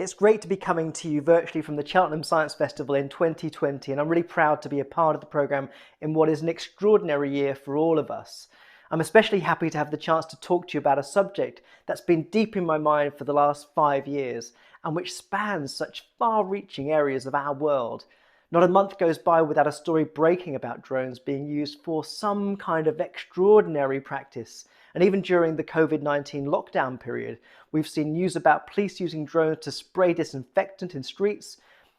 It's great to be coming to you virtually from the Cheltenham Science Festival in 2020, and I'm really proud to be a part of the programme in what is an extraordinary year for all of us. I'm especially happy to have the chance to talk to you about a subject that's been deep in my mind for the last 5 years and which spans such far-reaching areas of our world. Not a month goes by without a story breaking about drones being used for some kind of extraordinary practice. And even during the COVID-19 lockdown period, we've seen news about police using drones to spray disinfectant in streets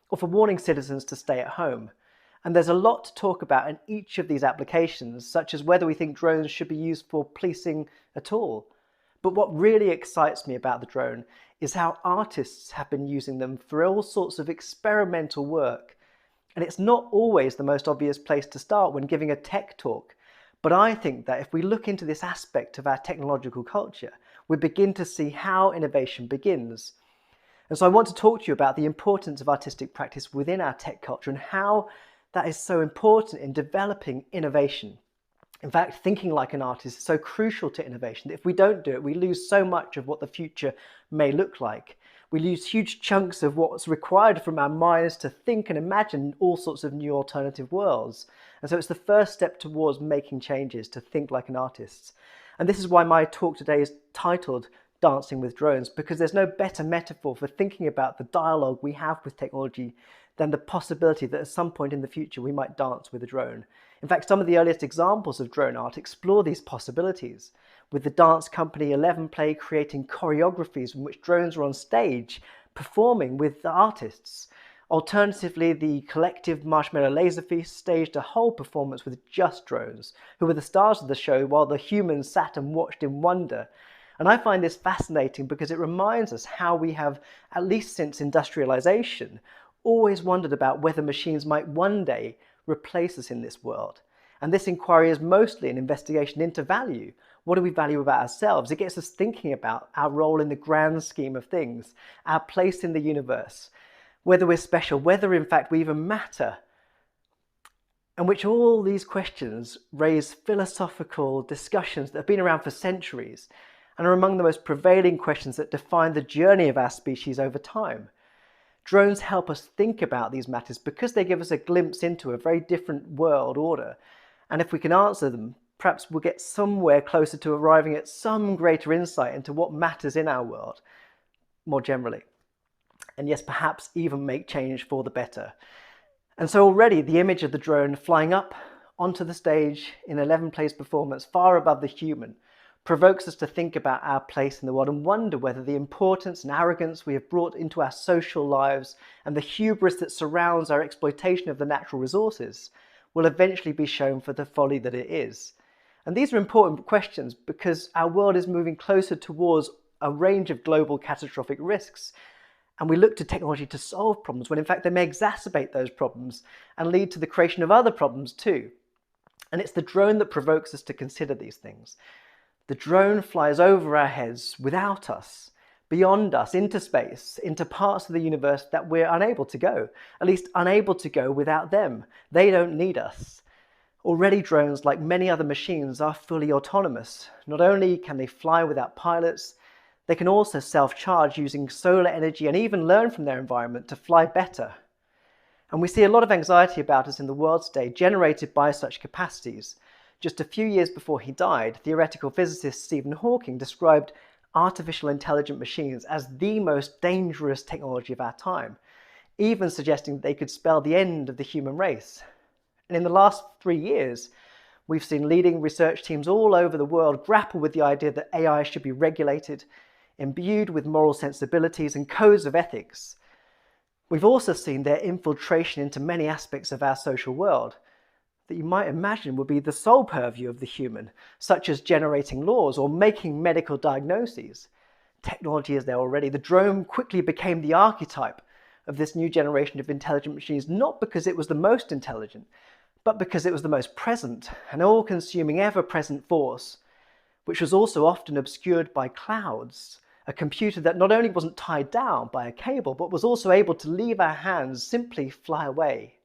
or for warning citizens to stay at home. And there's a lot to talk about in each of these applications, such as whether we think drones should be used for policing at all. But what really excites me about the drone is how artists have been using them for all sorts of experimental work. And it's not always the most obvious place to start when giving a tech talk. But I think that if we look into this aspect of our technological culture, we begin to see how innovation begins. And so I want to talk to you about the importance of artistic practice within our tech culture and how that is so important in developing innovation. In fact, thinking like an artist is so crucial to innovation that if we don't do it, we lose so much of what the future may look like. We lose huge chunks of what's required from our minds to think and imagine all sorts of new alternative worlds. And so it's the first step towards making changes, to think like an artist. And this is why my talk today is titled Dancing with Drones, because there's no better metaphor for thinking about the dialogue we have with technology than the possibility that at some point in the future we might dance with a drone. In fact, some of the earliest examples of drone art explore these possibilities, with the dance company 11 Play creating choreographies in which drones are on stage performing with the artists. Alternatively, the collective Marshmallow Laser Feast staged a whole performance with just drones, who were the stars of the show while the humans sat and watched in wonder. And I find this fascinating because it reminds us how we have, at least since industrialization, always wondered about whether machines might one day replace us in this world. And this inquiry is mostly an investigation into value. What do we value about ourselves? It gets us thinking about our role in the grand scheme of things, our place in the universe, whether we're special, whether in fact we even matter. And which all these questions raise philosophical discussions that have been around for centuries and are among the most prevailing questions that define the journey of our species over time. Drones help us think about these matters because they give us a glimpse into a very different world order. And if we can answer them, perhaps we'll get somewhere closer to arriving at some greater insight into what matters in our world, more generally. And yes, perhaps even make change for the better. And so already the image of the drone flying up onto the stage in 11 Play's performance, far above the human, provokes us to think about our place in the world and wonder whether the importance and arrogance we have brought into our social lives and the hubris that surrounds our exploitation of the natural resources will eventually be shown for the folly that it is. And these are important questions because our world is moving closer towards a range of global catastrophic risks. And we look to technology to solve problems when in fact they may exacerbate those problems and lead to the creation of other problems too. And it's the drone that provokes us to consider these things. The drone flies over our heads without us, beyond us, into space, into parts of the universe that we're unable to go, at least unable to go without them. They don't need us. Already drones, like many other machines, are fully autonomous. Not only can they fly without pilots, they can also self-charge using solar energy and even learn from their environment to fly better. And we see a lot of anxiety about us in the world today generated by such capacities. Just a few years before he died, theoretical physicist Stephen Hawking described artificial intelligent machines as the most dangerous technology of our time, even suggesting that they could spell the end of the human race. And in the last 3 years, we've seen leading research teams all over the world grapple with the idea that AI should be regulated, imbued with moral sensibilities and codes of ethics. We've also seen their infiltration into many aspects of our social world that you might imagine would be the sole purview of the human, such as generating laws or making medical diagnoses. Technology is there already. The drone quickly became the archetype of this new generation of intelligent machines, not because it was the most intelligent, but because it was the most present, an all-consuming, ever-present force, which was also often obscured by clouds, a computer that not only wasn't tied down by a cable, but was also able to leave our hands, simply fly away.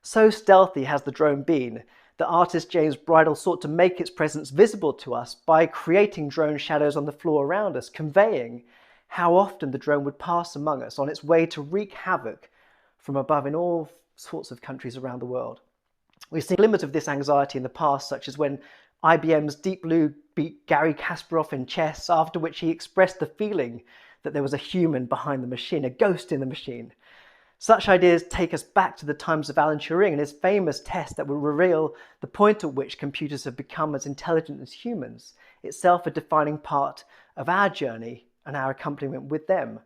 So stealthy has the drone been that artist James Bridle sought to make its presence visible to us by creating drone shadows on the floor around us, conveying how often the drone would pass among us on its way to wreak havoc from above in all sorts of countries around the world. We've seen glimmers of this anxiety in the past, such as when IBM's Deep Blue beat Garry Kasparov in chess, after which he expressed the feeling that there was a human behind the machine, a ghost in the machine. Such ideas take us back to the times of Alan Turing and his famous test that will reveal the point at which computers have become as intelligent as humans, itself a defining part of our journey and our accompaniment with them.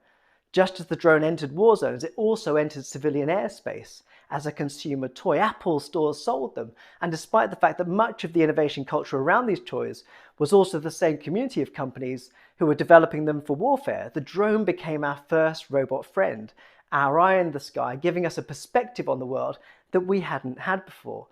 Just as the drone entered war zones, it also entered civilian airspace as a consumer toy. Apple stores sold them, and despite the fact that much of the innovation culture around these toys was also the same community of companies who were developing them for warfare, the drone became our first robot friend, our eye in the sky, giving us a perspective on the world that we hadn't had before.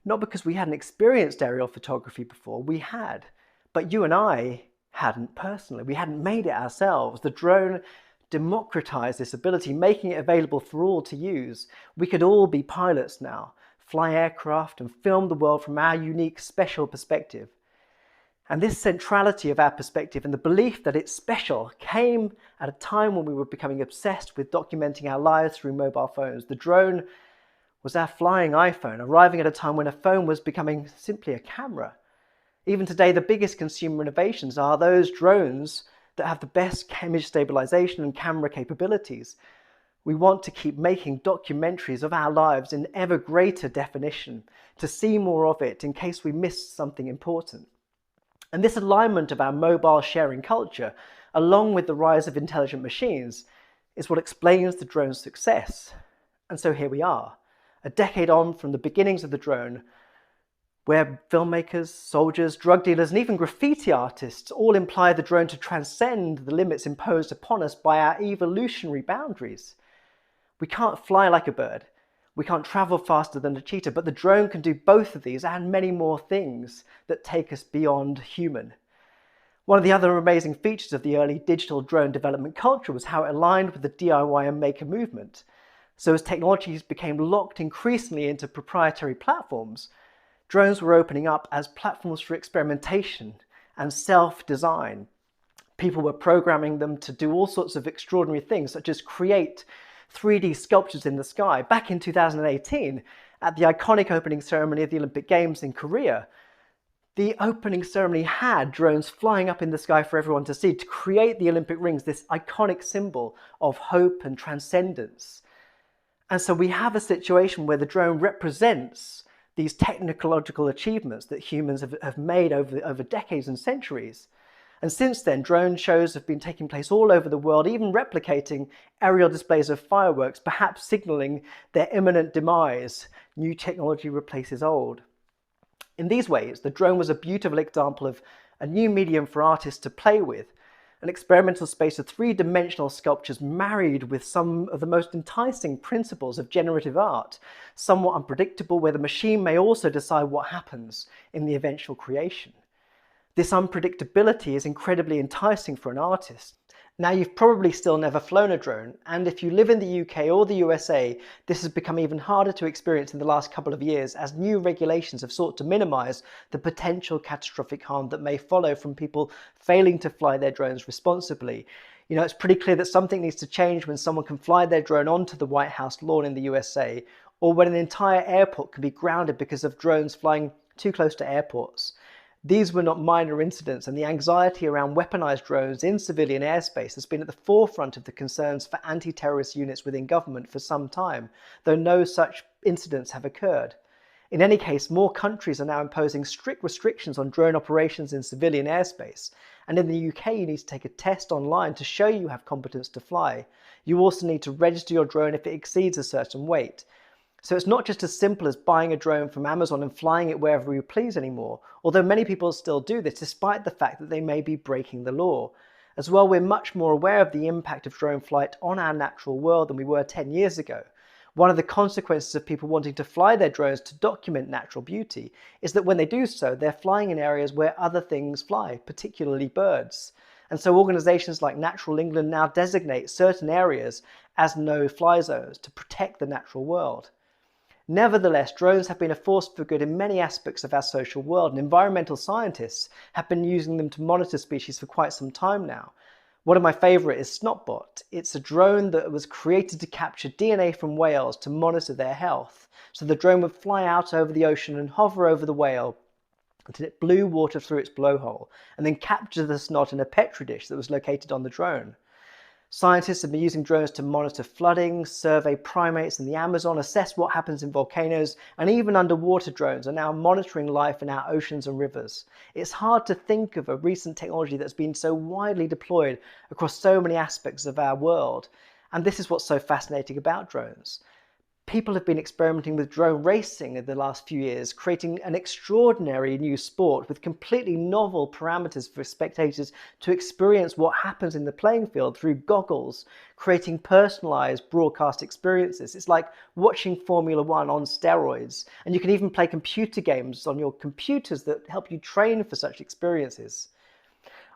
Not because we hadn't experienced aerial photography before, we had, but you and I hadn't personally. We hadn't made it ourselves. The drone democratized this ability, making it available for all to use. We could all be pilots now, fly aircraft and film the world from our unique, special perspective. And this centrality of our perspective and the belief that it's special came at a time when we were becoming obsessed with documenting our lives through mobile phones. The drone was our flying iPhone, arriving at a time when a phone was becoming simply a camera. Even today, the biggest consumer innovations are those drones that have the best image stabilization and camera capabilities. We want to keep making documentaries of our lives in ever greater definition, to see more of it in case we miss something important. And this alignment of our mobile sharing culture, along with the rise of intelligent machines, is what explains the drone's success. And so here we are, a decade on from the beginnings of the drone, where filmmakers, soldiers, drug dealers, and even graffiti artists all imply the drone to transcend the limits imposed upon us by our evolutionary boundaries. We can't fly like a bird. We can't travel faster than a cheetah, but the drone can do both of these and many more things that take us beyond human. One of the other amazing features of the early digital drone development culture was how it aligned with the DIY and maker movement. So as technologies became locked increasingly into proprietary platforms, drones were opening up as platforms for experimentation and self-design. People were programming them to do all sorts of extraordinary things, such as create 3D sculptures in the sky. Back in 2018, at the iconic opening ceremony of the Olympic Games in Korea, the opening ceremony had drones flying up in the sky for everyone to see to create the Olympic rings, this iconic symbol of hope and transcendence. And so we have a situation where the drone represents these technological achievements that humans have made over decades and centuries. And since then, drone shows have been taking place all over the world, even replicating aerial displays of fireworks, perhaps signaling their imminent demise. New technology replaces old. In these ways, the drone was a beautiful example of a new medium for artists to play with, an experimental space of three-dimensional sculptures married with some of the most enticing principles of generative art, somewhat unpredictable, where the machine may also decide what happens in the eventual creation. This unpredictability is incredibly enticing for an artist. Now, you've probably still never flown a drone, and if you live in the UK or the USA, this has become even harder to experience in the last couple of years as new regulations have sought to minimize the potential catastrophic harm that may follow from people failing to fly their drones responsibly. You know, it's pretty clear that something needs to change when someone can fly their drone onto the White House lawn in the USA, or when an entire airport can be grounded because of drones flying too close to airports. These were not minor incidents, and the anxiety around weaponized drones in civilian airspace has been at the forefront of the concerns for anti-terrorist units within government for some time, though no such incidents have occurred. In any case, more countries are now imposing strict restrictions on drone operations in civilian airspace, and in the UK you need to take a test online to show you have competence to fly. You also need to register your drone if it exceeds a certain weight. So it's not just as simple as buying a drone from Amazon and flying it wherever you please anymore, although many people still do this despite the fact that they may be breaking the law. As well, we're much more aware of the impact of drone flight on our natural world than we were 10 years ago. One of the consequences of people wanting to fly their drones to document natural beauty is that when they do so, they're flying in areas where other things fly, particularly birds. And so organisations like Natural England now designate certain areas as no-fly zones to protect the natural world. Nevertheless, drones have been a force for good in many aspects of our social world, and environmental scientists have been using them to monitor species for quite some time now. One of my favourite is Snotbot. It's a drone that was created to capture DNA from whales to monitor their health. So the drone would fly out over the ocean and hover over the whale until it blew water through its blowhole, and then capture the snot in a petri dish that was located on the drone. Scientists have been using drones to monitor flooding, survey primates in the Amazon, assess what happens in volcanoes, and even underwater drones are now monitoring life in our oceans and rivers. It's hard to think of a recent technology that's been so widely deployed across so many aspects of our world. And this is what's so fascinating about drones. People have been experimenting with drone racing in the last few years, creating an extraordinary new sport with completely novel parameters for spectators to experience what happens in the playing field through goggles, creating personalized broadcast experiences. It's like watching Formula One on steroids, and you can even play computer games on your computers that help you train for such experiences.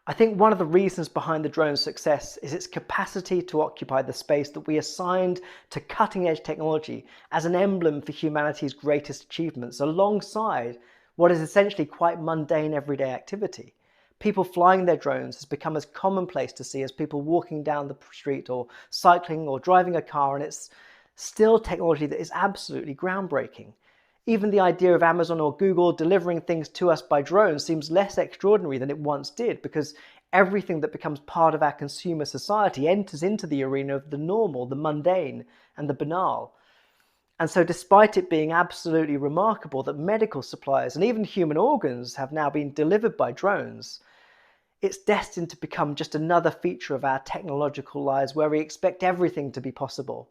I think one of the reasons behind the drone's success is its capacity to occupy the space that we assigned to cutting-edge technology as an emblem for humanity's greatest achievements, alongside what is essentially quite mundane everyday activity. People flying their drones has become as commonplace to see as people walking down the street or cycling or driving a car, and it's still technology that is absolutely groundbreaking. Even the idea of Amazon or Google delivering things to us by drone seems less extraordinary than it once did, because everything that becomes part of our consumer society enters into the arena of the normal, the mundane, and the banal. And so despite it being absolutely remarkable that medical supplies and even human organs have now been delivered by drones, it's destined to become just another feature of our technological lives where we expect everything to be possible.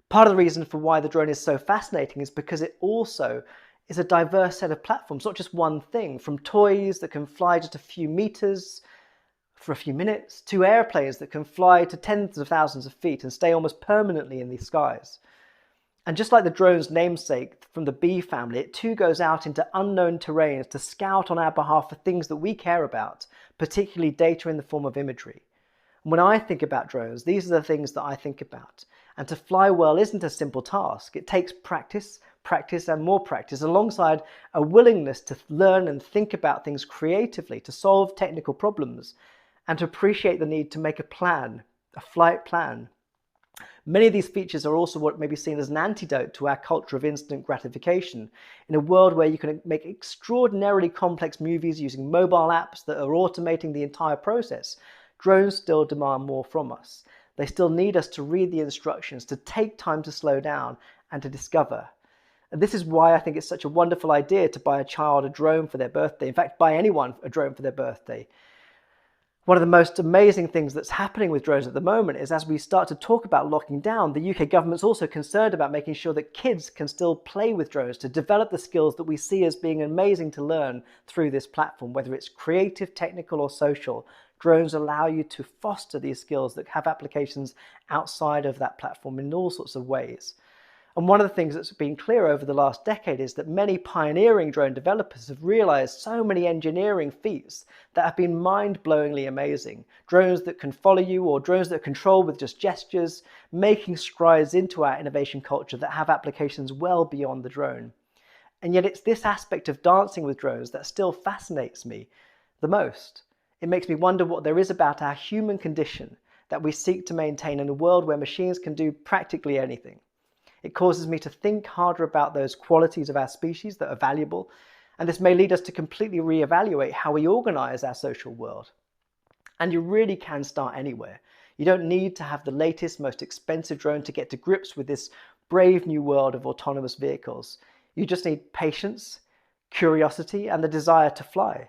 Part of the reason for why the drone is so fascinating is because it also is a diverse set of platforms, not just one thing, from toys that can fly just a few meters for a few minutes to airplanes that can fly to tens of thousands of feet and stay almost permanently in the skies. And just like the drone's namesake from the bee family, it too goes out into unknown terrains to scout on our behalf for things that we care about, particularly data in the form of imagery. When I think about drones, these are the things that I think about. And to fly well isn't a simple task. It takes practice, practice and more practice, alongside a willingness to learn and think about things creatively, to solve technical problems, and to appreciate the need to make a plan, a flight plan. Many of these features are also what may be seen as an antidote to our culture of instant gratification. In a world where you can make extraordinarily complex movies using mobile apps that are automating the entire process, drones still demand more from us. They still need us to read the instructions, to take time to slow down and to discover. And this is why I think it's such a wonderful idea to buy a child a drone for their birthday. In fact, buy anyone a drone for their birthday. One of the most amazing things that's happening with drones at the moment is, as we start to talk about locking down, the UK government's also concerned about making sure that kids can still play with drones to develop the skills that we see as being amazing to learn through this platform, whether it's creative, technical or social. Drones allow you to foster these skills that have applications outside of that platform in all sorts of ways. And one of the things that's been clear over the last decade is that many pioneering drone developers have realized so many engineering feats that have been mind-blowingly amazing. Drones that can follow you, or drones that are controlled with just gestures, making strides into our innovation culture that have applications well beyond the drone. And yet it's this aspect of dancing with drones that still fascinates me the most. It makes me wonder what there is about our human condition that we seek to maintain in a world where machines can do practically anything. It causes me to think harder about those qualities of our species that are valuable, and this may lead us to completely reevaluate how we organize our social world. And you really can start anywhere. You don't need to have the latest, most expensive drone to get to grips with this brave new world of autonomous vehicles. You just need patience, curiosity, and the desire to fly.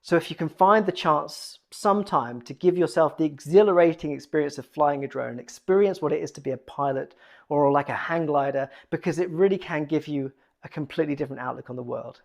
So if you can find the chance sometime to give yourself the exhilarating experience of flying a drone, experience what it is to be a pilot or like a hang glider, because it really can give you a completely different outlook on the world.